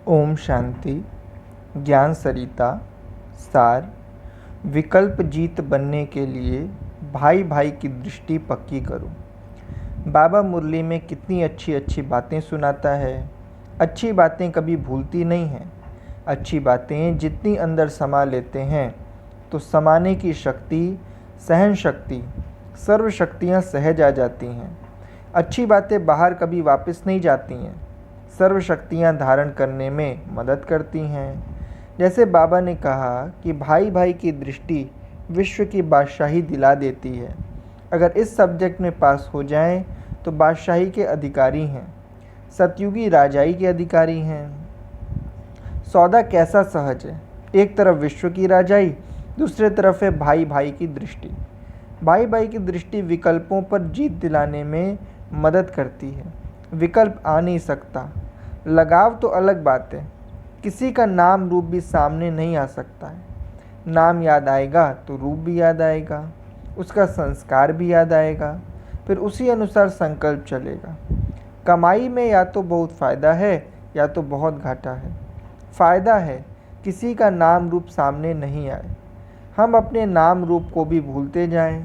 ओम शांति। ज्ञान सरिता सार। विकल्प जीत बनने के लिए भाई भाई की दृष्टि पक्की करो। बाबा मुरली में कितनी अच्छी अच्छी बातें सुनाता है। अच्छी बातें कभी भूलती नहीं हैं। अच्छी बातें जितनी अंदर समा लेते हैं तो समाने की शक्ति, सहन शक्ति, सर्व शक्तियाँ सहज आ जाती हैं। अच्छी बातें बाहर कभी वापस नहीं जाती हैं। सर्व शक्तियाँ धारण करने में मदद करती हैं। जैसे बाबा ने कहा कि भाई भाई की दृष्टि विश्व की बादशाही दिला देती है। अगर इस सब्जेक्ट में पास हो जाएं तो बादशाही के अधिकारी हैं, सतयुगी राजाई के अधिकारी हैं। सौदा कैसा सहज है, एक तरफ विश्व की राजाई, दूसरे तरफ है भाई भाई की दृष्टि। भाई भाई की दृष्टि विकल्पों पर जीत दिलाने में मदद करती है। विकल्प आ नहीं सकता, लगाव तो अलग बात है। किसी का नाम रूप भी सामने नहीं आ सकता है। नाम याद आएगा तो रूप भी याद आएगा, उसका संस्कार भी याद आएगा, फिर उसी अनुसार संकल्प चलेगा। कमाई में या तो बहुत फ़ायदा है या तो बहुत घाटा है। फ़ायदा है किसी का नाम रूप सामने नहीं आए, हम अपने नाम रूप को भी भूलते जाएं।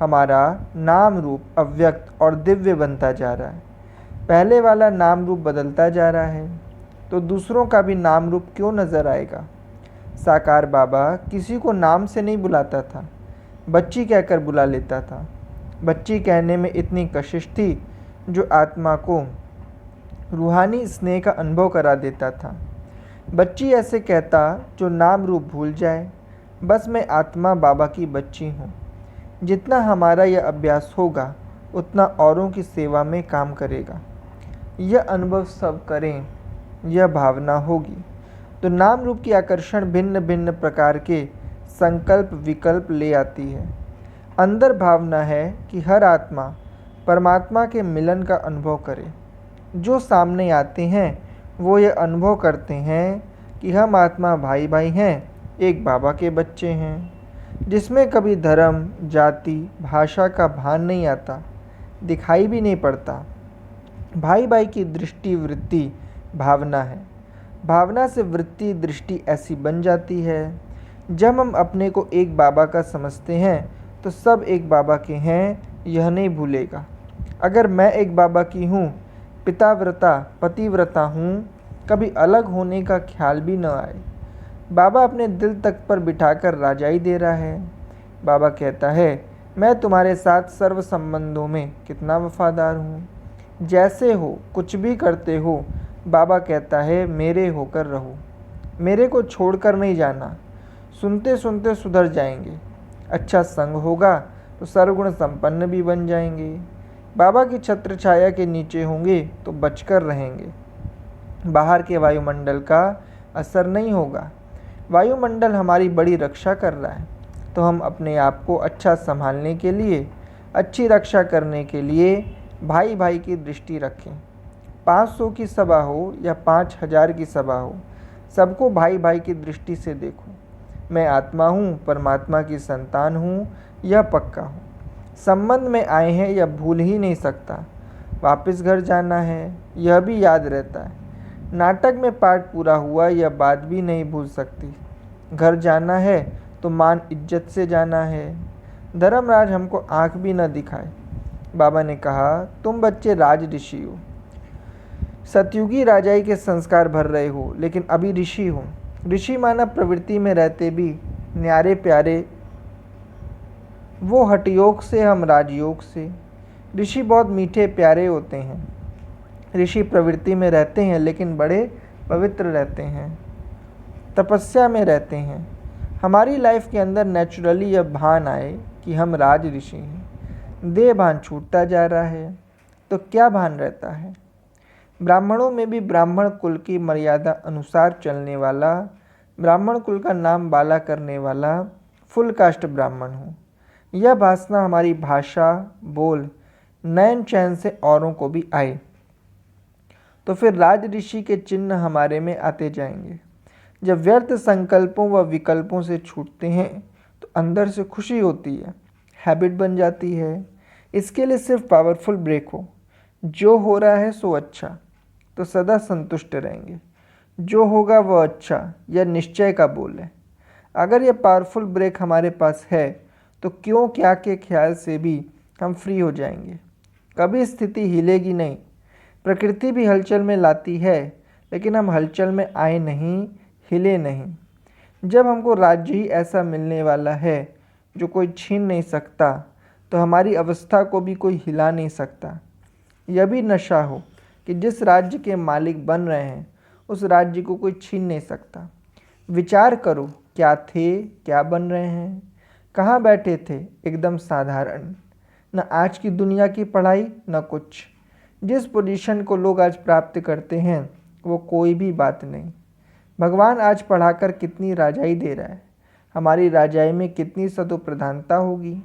हमारा नाम रूप अव्यक्त और दिव्य बनता जा रहा है। पहले वाला नाम रूप बदलता जा रहा है तो दूसरों का भी नाम रूप क्यों नज़र आएगा। साकार बाबा किसी को नाम से नहीं बुलाता था, बच्ची कहकर बुला लेता था। बच्ची कहने में इतनी कशिश थी जो आत्मा को रूहानी स्नेह का अनुभव करा देता था। बच्ची ऐसे कहता जो नाम रूप भूल जाए, बस मैं आत्मा बाबा की बच्ची हूँ। जितना हमारा यह अभ्यास होगा उतना औरों की सेवा में काम करेगा। यह अनुभव सब करें, यह भावना होगी तो नाम रूप की आकर्षण भिन्न भिन्न प्रकार के संकल्प विकल्प ले आती है। अंदर भावना है कि हर आत्मा परमात्मा के मिलन का अनुभव करे। जो सामने आते हैं वो ये अनुभव करते हैं कि हम आत्मा भाई भाई हैं, एक बाबा के बच्चे हैं, जिसमें कभी धर्म, जाति, भाषा का भान नहीं आता, दिखाई भी नहीं पड़ता। भाई भाई की दृष्टि वृत्ति भावना है। भावना से वृत्ति दृष्टि ऐसी बन जाती है। जब हम अपने को एक बाबा का समझते हैं तो सब एक बाबा के हैं, यह नहीं भूलेगा। अगर मैं एक बाबा की हूँ, पिताव्रता पतिव्रता हूँ, कभी अलग होने का ख्याल भी न आए। बाबा अपने दिल तक पर बिठाकर राजाई दे रहा है। बाबा कहता है, मैं तुम्हारे साथ सर्व संबंधों में कितना वफादार हूँ। जैसे हो, कुछ भी करते हो, बाबा कहता है मेरे होकर रहो, मेरे को छोड़कर नहीं जाना। सुनते सुनते सुधर जाएंगे। अच्छा संग होगा तो सर्वगुण संपन्न भी बन जाएंगे। बाबा की छत्र छाया के नीचे होंगे तो बचकर रहेंगे। बाहर के वायुमंडल का असर नहीं होगा। वायुमंडल हमारी बड़ी रक्षा कर रहा है, तो हम अपने आप को अच्छा संभालने के लिए, अच्छी रक्षा करने के लिए भाई भाई की दृष्टि रखें। 500 की सभा हो या 5000 की सभा हो, सबको भाई भाई की दृष्टि से देखो। मैं आत्मा हूँ, परमात्मा की संतान हूँ, यह पक्का हूँ। संबंध में आए हैं यह भूल ही नहीं सकता। वापस घर जाना है यह भी याद रहता है। नाटक में पार्ट पूरा हुआ यह बात भी नहीं भूल सकती। घर जाना है तो मान इज्जत से जाना है। धर्मराज हमको आँख भी न दिखाए। बाबा ने कहा, तुम बच्चे राज ऋषि हो, सतयुगी राजाई के संस्कार भर रहे हो, लेकिन अभी ऋषि हो। ऋषि माना प्रवृत्ति में रहते भी न्यारे प्यारे, वो हठयोग से, हम राजयोग से। ऋषि बहुत मीठे प्यारे होते हैं। ऋषि प्रवृत्ति में रहते हैं लेकिन बड़े पवित्र रहते हैं, तपस्या में रहते हैं। हमारी लाइफ के अंदर नेचुरली यह भान आए कि हम राज ऋषि हैं। देह भान छूटता जा रहा है तो क्या भान रहता है। ब्राह्मणों में भी ब्राह्मण कुल की मर्यादा अनुसार चलने वाला, ब्राह्मण कुल का नाम बाला करने वाला फुल कास्ट ब्राह्मण हूँ। यह वासना हमारी भाषा, बोल, नयन चैन से औरों को भी आए तो फिर राज ऋषि के चिन्ह हमारे में आते जाएंगे। जब व्यर्थ संकल्पों व विकल्पों से छूटते हैं तो अंदर से खुशी होती है, हैबिट बन जाती है। इसके लिए सिर्फ पावरफुल ब्रेक हो, जो हो रहा है सो अच्छा, तो सदा संतुष्ट रहेंगे। जो होगा वह अच्छा, यह निश्चय का बोल है। अगर यह पावरफुल ब्रेक हमारे पास है तो क्यों क्या के ख्याल से भी हम फ्री हो जाएंगे। कभी स्थिति हिलेगी नहीं। प्रकृति भी हलचल में लाती है, लेकिन हम हलचल में आए नहीं, हिले नहीं। जब हमको राज्य ही ऐसा मिलने वाला है जो कोई छीन नहीं सकता, तो हमारी अवस्था को भी कोई हिला नहीं सकता। यह भी नशा हो कि जिस राज्य के मालिक बन रहे हैं उस राज्य को कोई छीन नहीं सकता। विचार करो, क्या थे, क्या बन रहे हैं, कहाँ बैठे थे, एकदम साधारण। न आज की दुनिया की पढ़ाई, न कुछ। जिस पोजीशन को लोग आज प्राप्त करते हैं वो कोई भी बात नहीं। भगवान आज पढ़ाकर कितनी राजाई दे रहा है। हमारी राजाई में कितनी सदोप्रधानता होगी।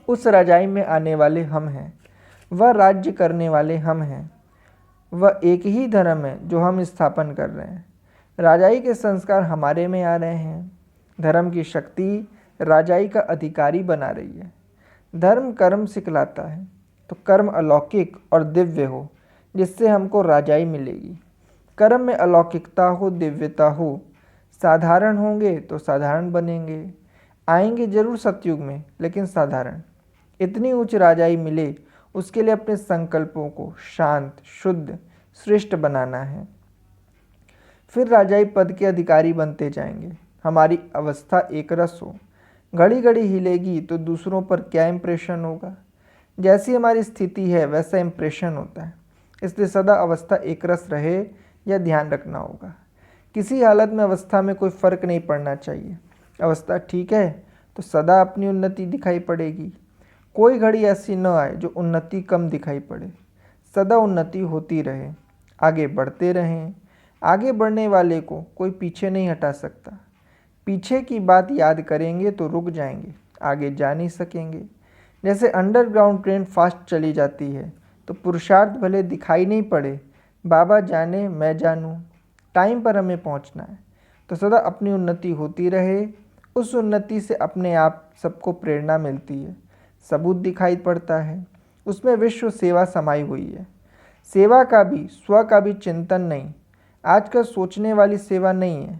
उस राजाई में आने वाले हम हैं, वह राज्य करने वाले हम हैं। वह एक ही धर्म है जो हम स्थापन कर रहे हैं। राजाई के संस्कार हमारे में आ रहे हैं। धर्म की शक्ति राजाई का अधिकारी बना रही है। धर्म कर्म सिखलाता है, तो कर्म अलौकिक और दिव्य हो जिससे हमको राजाई मिलेगी। कर्म में अलौकिकता हो, दिव्यता हो। साधारण होंगे तो साधारण बनेंगे। आएंगे जरूर सतयुग में, लेकिन साधारण। इतनी उच्च राजाई मिले उसके लिए अपने संकल्पों को शांत, शुद्ध, श्रेष्ठ बनाना है। फिर राजाई पद के अधिकारी बनते जाएंगे। हमारी अवस्था एक रस हो। घड़ी घड़ी हिलेगी तो दूसरों पर क्या इम्प्रेशन होगा। जैसी हमारी स्थिति है वैसा इम्प्रेशन होता है। इसलिए सदा अवस्था एक रस रहे यह ध्यान रखना होगा। किसी हालत में अवस्था में कोई फर्क नहीं पड़ना चाहिए। अवस्था ठीक है तो सदा अपनी उन्नति दिखाई पड़ेगी। कोई घड़ी ऐसी न आए जो उन्नति कम दिखाई पड़े। सदा उन्नति होती रहे, आगे बढ़ते रहें। आगे बढ़ने वाले को कोई पीछे नहीं हटा सकता। पीछे की बात याद करेंगे तो रुक जाएंगे, आगे जा नहीं सकेंगे। जैसे अंडरग्राउंड ट्रेन फास्ट चली जाती है तो पुरुषार्थ भले दिखाई नहीं पड़े, बाबा जाने मैं जानूँ, टाइम पर हमें पहुंचना है। तो सदा अपनी उन्नति होती रहे। उस उन्नति से अपने आप सबको प्रेरणा मिलती है, सबूत दिखाई पड़ता है। उसमें विश्व सेवा समाई हुई है। सेवा का भी, स्व का भी चिंतन नहीं। आजकल सोचने वाली सेवा नहीं है।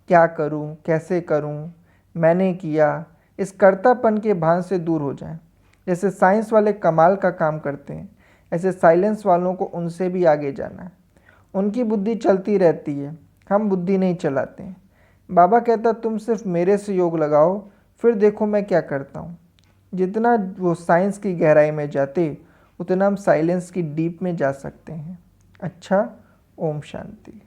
क्या करूं, कैसे करूं, मैंने किया, इस कर्तापन के भान से दूर हो जाएं। जैसे साइंस वाले कमाल का काम करते हैं, ऐसे साइलेंस वालों को उनसे भी आगे जाना है। उनकी बुद्धि चलती रहती है, हम बुद्धि नहीं चलाते हैं। बाबा कहता तुम सिर्फ मेरे से योग लगाओ, फिर देखो मैं क्या करता हूँ। जितना वो साइंस की गहराई में जाते उतना हम साइलेंस की डीप में जा सकते हैं। अच्छा, ओम शांति।